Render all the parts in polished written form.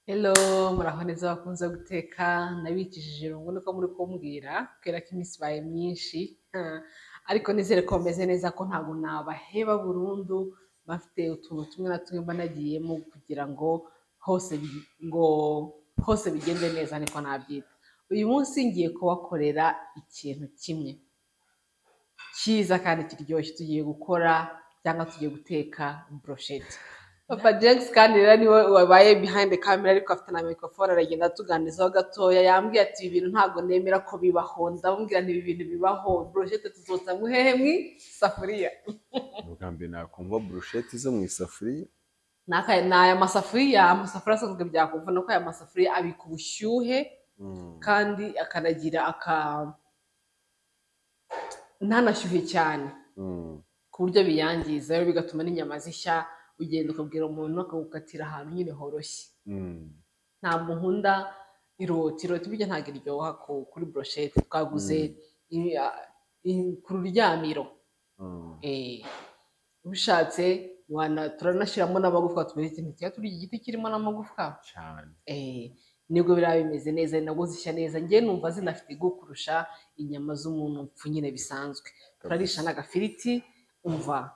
Hello, muraho neza bakunze guteka nabikishije irungu niko muri kumbwira kubera ko iminsi ibaye myinshi ariko nizere ko meze neza ko ntabwo nabaheba burundu bafite utuntu tumwe na tumwe mba nagiyemo kugira ngo ngo hose bigende neza niko nabyita. Uyu munsi ngiye kubakorera ikintu kimwe cyiza kandi kiryoshye. Tugiye gukora cyangwa tugiye guteka brochette. Papa James kandi rero niwe wabaye behind the camera ariko afite na microphone aragenda atuganizaho gatoya. Yambwiye ati ibi bintu ntabwo nemera ko bibaho. Ndamubwira nti ibi bintu bibaho. Brochette tuzotsa muhehe mu isafuriya. Ubwa mbere nakumva brochette zo mu isafuriya. N'aya masafuriya asanzwe byakuvuna ko aya masafuriya abika ubushyuhe kandi akanagira ntanashyuhe cyane ku buryo biyangiza rero bigatuma n'inyama zishya. Ugenda ukabwira umuntu akagukatira ahantu nyine horoshye. Ntabwo nkunda iroti burya ntabwo iryoha kuri brochette. Twaguze ku ruryamiro ubishatse turanashyiramo n'amagufwa. Tubereke ikintu kiba turya igiti kirimo n'amagufwa cyane nibwo biraba bimeze neza, ni nabwo zishya neza. Njye numva zinafite igu kurusha inyama z'umuntu mpfu nyine bisanzwe. Turarisha n'agafiriti, umva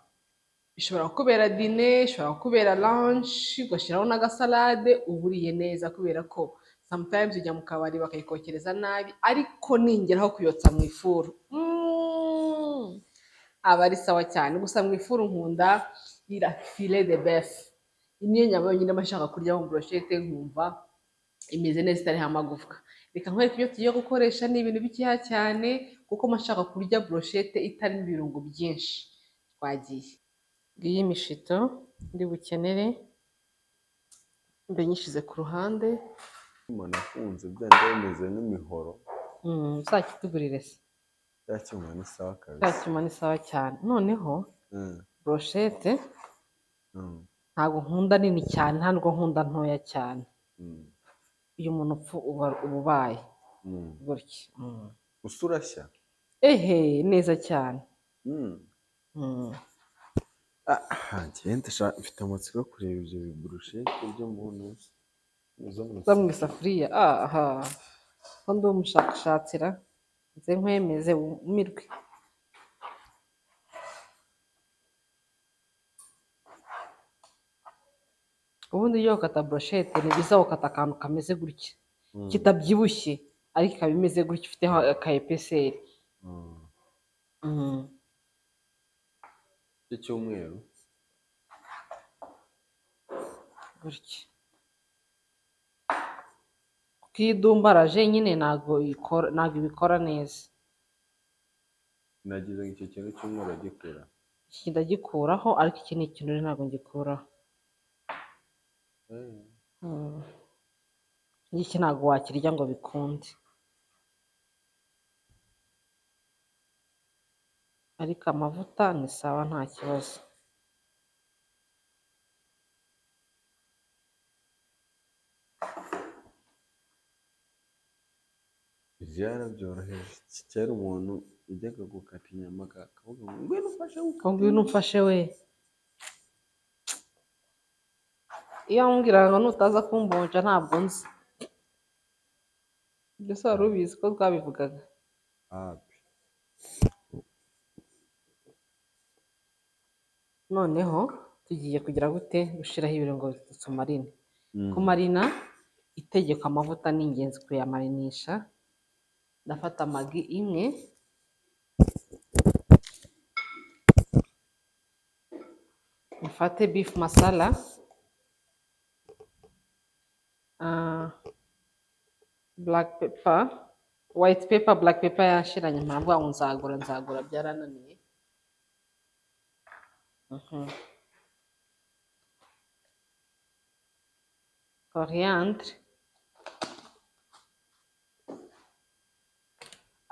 bishobora kukubera dine, ishobora kukubera lunch, ugashyiraho n'agasalade uba uriye neza, kubera ko sometimes ujya mu kabari bakayikokereza nabi ariko ningeraho kuyotsa mu ifuru aba ari sawa cyane. Gusa mu ifuru nkunda ira filet de bœuf. Niyo nyama yonyine bashaka kurya mu brochette nkumva imeze neza itariho amagufwa. Reka nkwereke ibyo tugiye gukoresha. Ni ibintu bikeya cyane kuko mashaka kurya brochette itarimo ibirungo byinshi. Twagiye. Ngiyi imishito ndi bukenere mbe nyishize ku ruhande. umuntu akunze byanda bimeze nk'imihoro. Uzakitugurire se. Cyakimwa ni sawa kabisa. Cyakimwa ni sawa cyane. Noneho brochette ntabwo nkunda nini cyane, ntabwo nkunda ntoya cyane. Uyu muntu upfu uba ubaye gutya. Usurashya neza cyane. Ngenda mfite amatsiko yo kureba ibyo brochette byo muntu zo mu isafuriya. Ko ndi umushakashatsi ra nze nkwemeze wumirwe. Ubundi iyo ukata brochette ni byiza ukata akantu kameze gutya kitabyibushye ariko ikaba imeze gutya ifite aka epeseri cy'umweru gutya. Kuko iyo idumbaraje nyine ntabwo ibikora neza. nagize icyo kintu cy'umweru agikura. Iki ndagikuraho ariko iki ni ikintu ntabwo ngikuraho. Iki ntabwo wakirya ngo bikunde ariko amavuta ni sawa nta kibazo. Byarabyoroheje. Kera umuntu ujyaga gukata inyama akavuga ngo ngwino ufashe ngwino umfashe we. Iyo wambwiraga ngo nutaza kumbonja ntabwo nzi. Ibyo se wari ubizi ko twabivugaga? Noneho tugiye kugira gute gushyiraho ibirungo tumarine. Kumarina itegeka amavuta ni ingenzi kuyamarinisha. Ndafata magi imwe, mfate beef masala, black pepper, white pepper, black pepper yashiranye mpamvu ngo nzagura byarananiye. Coriandre,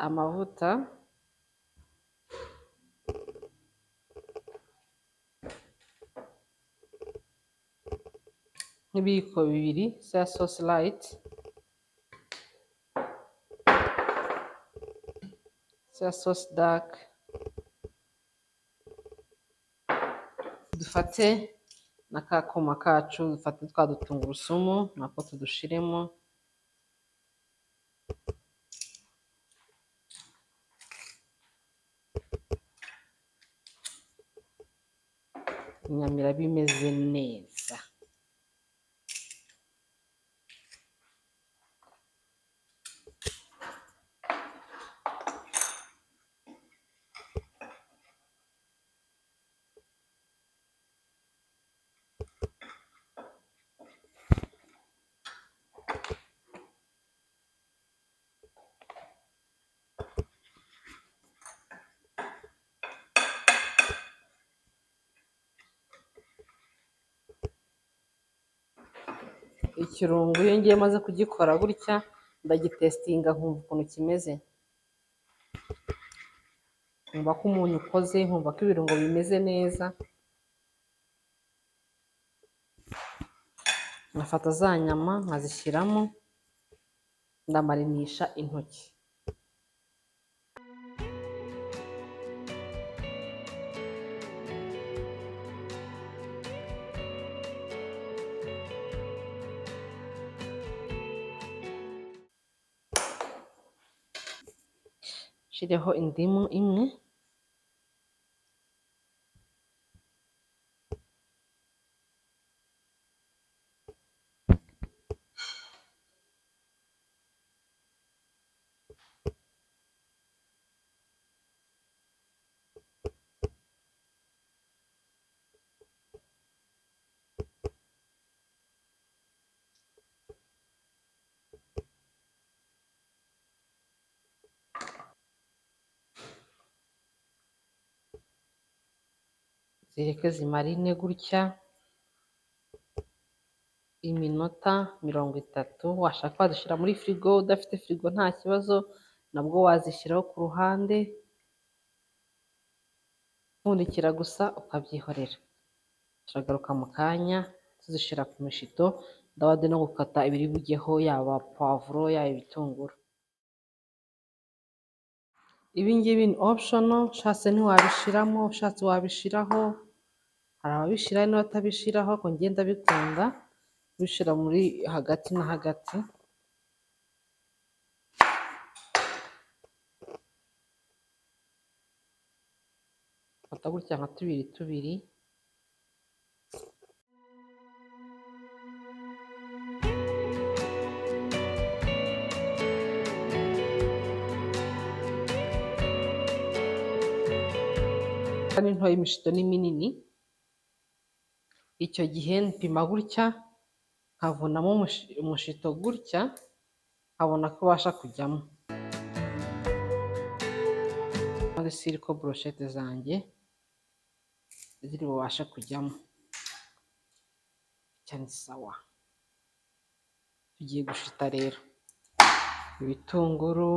amavuta, nk'ibiyiko bibiri soya sauce light, soya sauce dark. Dufate n'aka kuma kacu dufate twa dutungurusumu nako tudushiremo. Inyama iraba imeze neza. Ikirungo iyo ngiye maze kugikora gutya ndagitesitinga nkumva ukuntu kimeze, nkumva ko umunyu ukoze, nkumva ko ibirungo bimeze neza, nkafata za nyama nkazishyiramo ndamarinisha intoki. Nshireho indimu imwe, zireke zimarine gutya iminota 30. Washaka wazishyira muri firigo, udafite firigo nta kibazo nabwo wazishyiraho ku ruhande, upfundikira gusa ukabyihorera. Turagaruka mu kanya tuzishyira ku mishito, ndabade no gukata ibiri bujyeho, yaba pavuro yaba ibitunguru. Ibi ngibi ni optional, ushatse ntiwabishiramo, ushatse wabishiraho, hari ababishira n'abatabishiraho, ariko njye ndabikunda kubishira muri hagati na hagati. Fata gutya nka tubiri tubiri. Ni ntoya, imishito ni minini. Icyo gihe mpima gutya nkavunamo umushito gutya, nkabona ko ubasha kujyamo. Muri siriko brochette zanjye ziri bubashe kujyamo. Cyane sawa. Tugiye gushita rero ibitunguru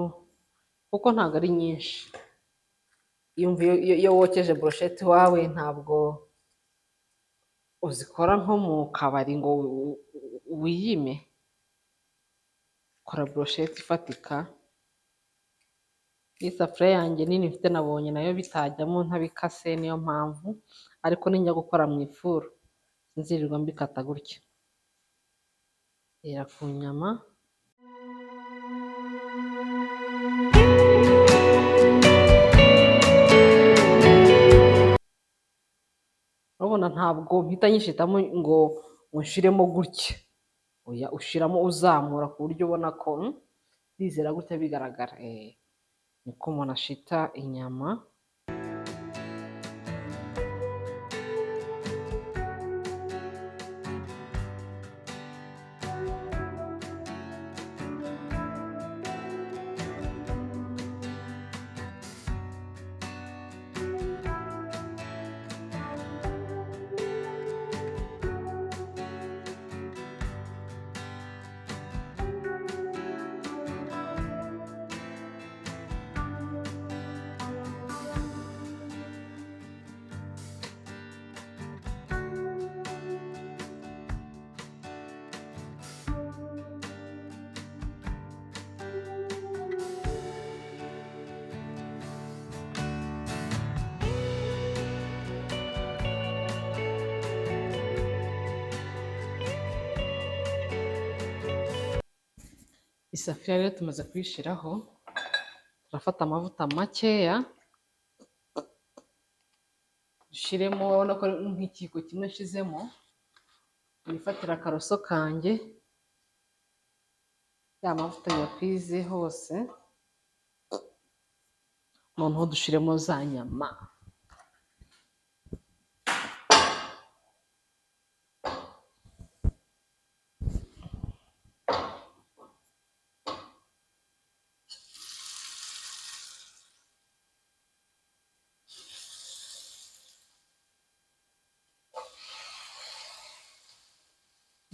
kuko ntabwo ari nyinshi. Iyo wokeje brochette wawe ntabwo uzikora nko mu kabari ngo wiyime. Kora brochette ifatika. Isafuriya yanjye nini mfite nabonye nayo bitajyamo ntabikase, niyo mpamvu, ariko ninjya gukora mu ifuru sinzirirwa mbikata gutya. Rera ku nyama. Urabona ntabwo mpita nyishitamo ngo nshiremo gutya. Oya, ushiramo uzamura ku buryo ubona ko bizera gutya bigaragara. Niko umuntu ashita inyama. Isafuriya rero tumaze kuyishiraho, turafata amavuta makeya dushiremo, urabona ko nk'ikiyiko kimwe nshizemo, nifatira akaroso kanjye, ya mavuta nyakwize hose, noneho dushiremo za nyama.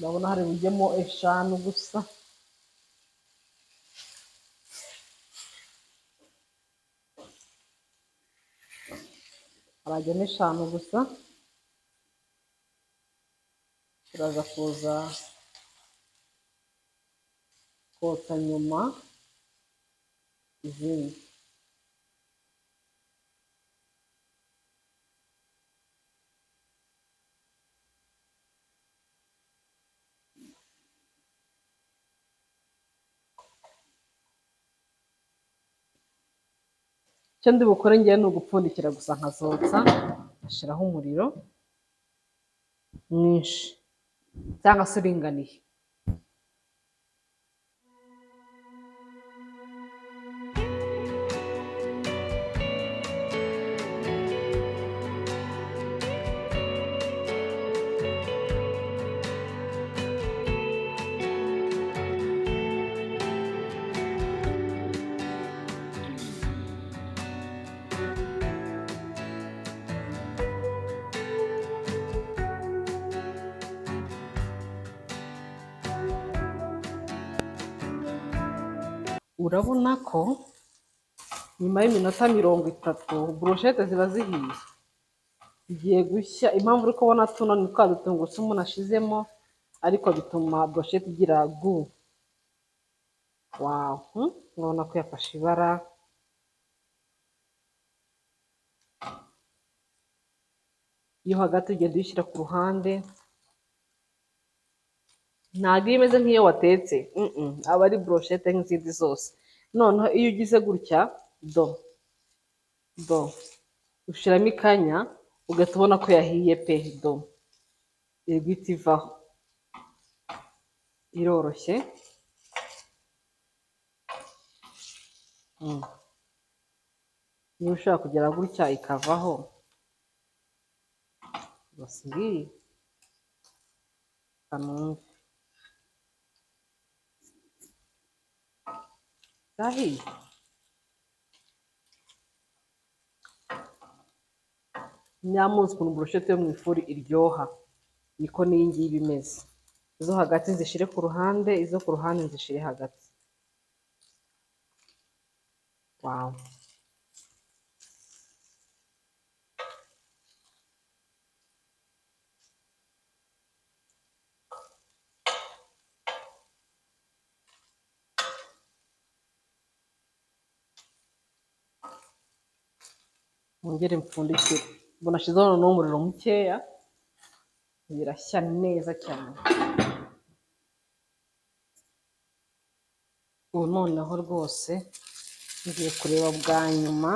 Ndabona hari bujyemo 5 gusa. Harajyamo 5 gusa. Turaza kuza kotsa nyuma izindi. Icyo ndi bukore ngewe ni ugupfundikira gusa nkazotsa, ngashyiraho umuriro mwinshi cyangwa se uringaniye. Urabona ko nyuma y'iminota 30 brochette ziba zihiye, zigiye gushya. Impamvu uri kubona tuno ni twa dutungurusumu nashizemo, ariko bituma brochette igira gu. Wow, urabona ko yafashe ibara. Iyo hagati ugenda uyishyira ku ruhande, ntabwo iyo imeze nk'iyo watetse, aba ari brochette nk'izindi zose. Noneho iyo ugize gutya do ushyiramo ikanya, ugahita ubona ko yahiye pe. Do iri guhita ivaho, iroroshye. Niba ushaka kugera gutya ikavaho, gusa ngiyi kanumve zahiye. Nyamunsi ukuntu brochette yo mu ifuri iryoha, niko n'iyi ngiyi iba imeze. Izo hagati nzishyire ku ruhande, izo ku ruhande nzishyire hagati. Wow. Mwongere mpfundikire. Mbona nashyizeho noneho umuriro mukeya, birashya neza cyane. Ubu noneho rwose ngiye kureba bwa nyuma,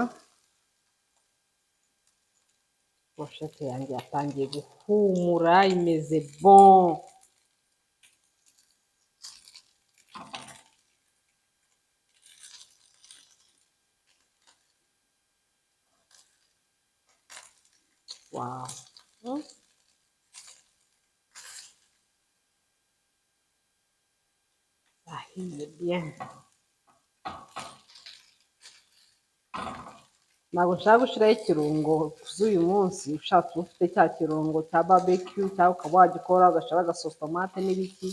brochette yanjye yatangiye guhumura, imeze bon. Wow. Ahiye bien. Ntabwo nshaka gushyiraho ikirungo z'uyu munsi. Ushatse uba ufite cya kirungo cya barbecue, cyangwa ukaba wagikora ugashyiraho agasosi tomate n'ibiki,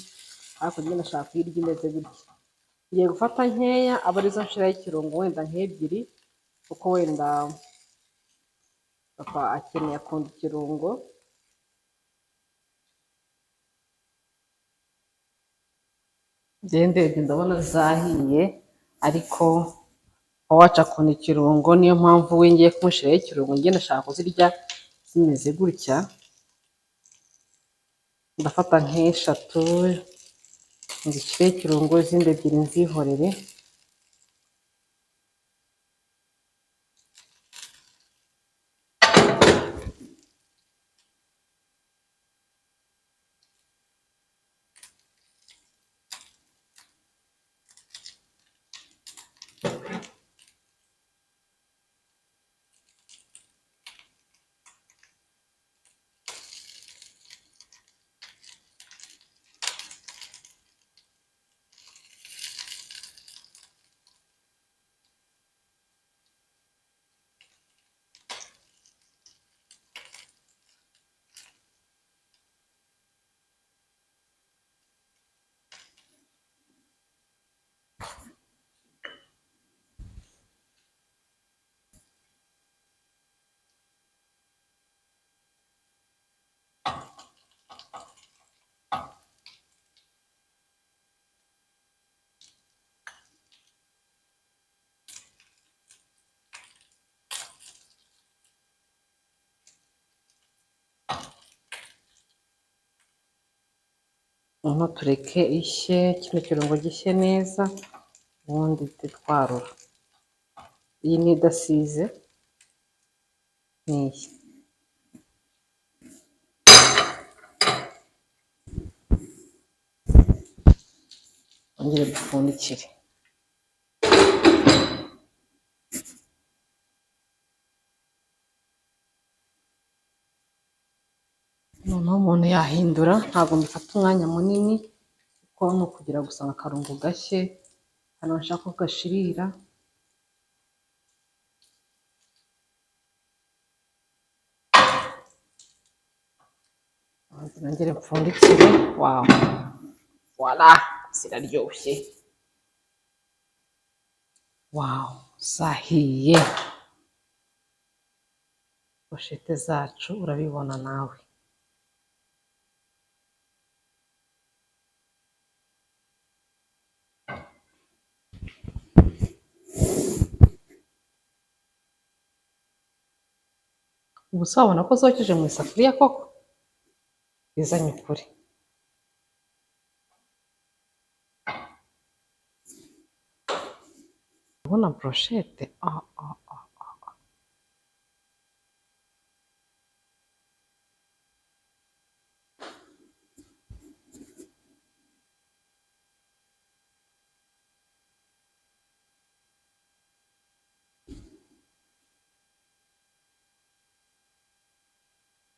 ariko njye ndashaka kuyirya imeze gutya. Ngiye gufata nkeya, aba arizo nshiraho ikirungo, wenda nk'ebyiri, kuko wenda papa akeneye akunda ikirungo. Ndebye ndabona zahiye, ariko waca akunda ikirungo, niyo mpamvu we ngiye kumushyiraho ikirungo. Njye ndashaka kuzirya zimeze gutya. Ndafata nk'eshatu, nzishyire ikirungo, izindi ebyiri nzihorere. Noneho tureke ishye, kino kirungo gishye neza, ubundi duhite twarura. Iyi ni idasize, ni iyi. Ongere dupfundikire. Noneho umuntu yahindura, ntabwo mbifata umwanya munini kuko ni ukugira gusa ngo akarungo gashye, hano nshaka ko gashirira. Nongere mpfundikire. Wawu, wala, ziraryoshye. Wawu, zahiye. Brochette zacu urabibona nawe. Ubu se wabona ko zokeje mu isafuriya koko? Bizanye ukuri. Urabona brochette?